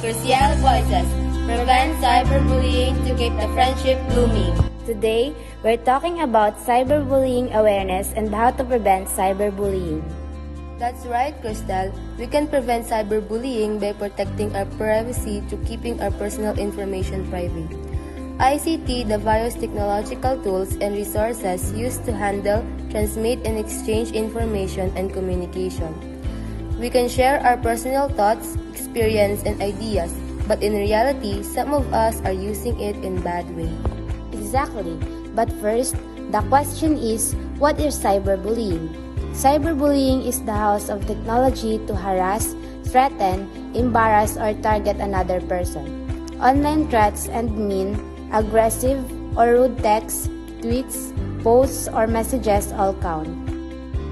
Crucial Voices. Prevent cyberbullying to keep the friendship blooming. Today, we're talking about cyberbullying awareness and how to prevent cyberbullying. That's right, Crystal. We can prevent cyberbullying by protecting our privacy through keeping our personal information private. ICT, the various technological tools and resources used to handle, transmit, and exchange information and communication. We can share our personal thoughts, experience, and ideas, but in reality, some of us are using it in bad way. Exactly. But first, the question is, what is cyberbullying? Cyberbullying is the use of technology to harass, threaten, embarrass, or target another person. Online threats and mean, aggressive, or rude texts, tweets, posts, or messages all count.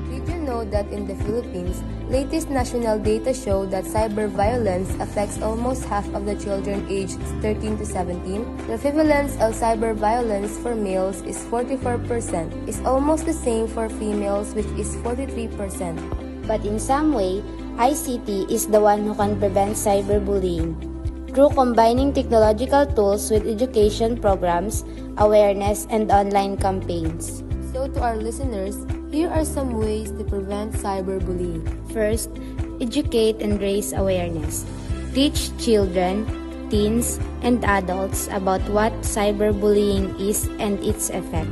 Did you know that in the Philippines, latest national data show that cyber violence affects almost half of the children aged 13 to 17? The prevalence of cyber violence for males is 44%. It's almost the same for females, which is 43%. But in some way, ICT is the one who can prevent cyberbullying through combining technological tools with education programs, awareness, and online campaigns. So to our listeners, here are some ways to prevent cyberbullying. First, educate and raise awareness. Teach children, teens, and adults about what cyberbullying is and its effect.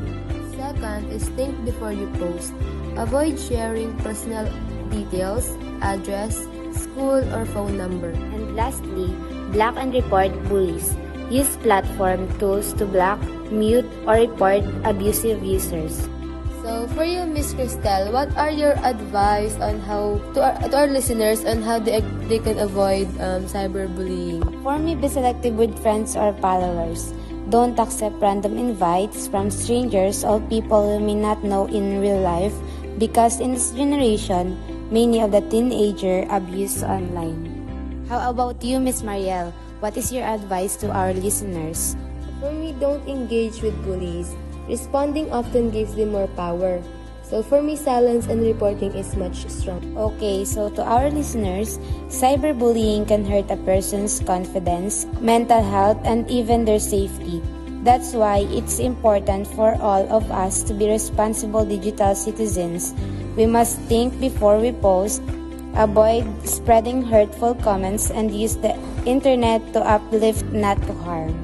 Second is think before you post. Avoid sharing personal details, address, school, or phone number. And lastly, block and report bullies. Use platform tools to block, mute, or report abusive users. So for you, Miss Cristel, what are your advice on how to our listeners on how they can avoid cyberbullying? For me, be selective with friends or followers. Don't accept random invites from strangers or people you may not know in real life, because in this generation, many of the teenagers abuse online. How about you, Miss Marielle? What is your advice to our listeners? For me, don't engage with bullies. Responding often gives them more power. So for me, silence and reporting is much stronger. Okay, so to our listeners, cyberbullying can hurt a person's confidence, mental health, and even their safety. That's why it's important for all of us to be responsible digital citizens. We must think before we post, avoid spreading hurtful comments, and use the internet to uplift, not to harm.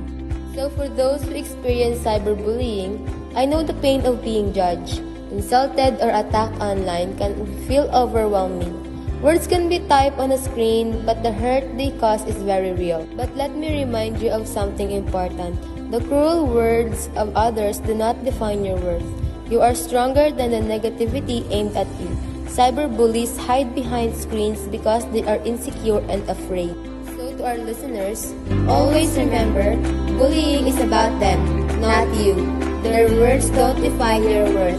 So for those who experience cyberbullying, I know the pain of being judged, insulted, or attacked online can feel overwhelming. Words can be typed on a screen, but the hurt they cause is very real. But let me remind you of something important. The cruel words of others do not define your worth. You are stronger than the negativity aimed at you. Cyberbullies hide behind screens because they are insecure and afraid. So to our listeners, always remember, bullying is about them, not you. Their words don't define your worth.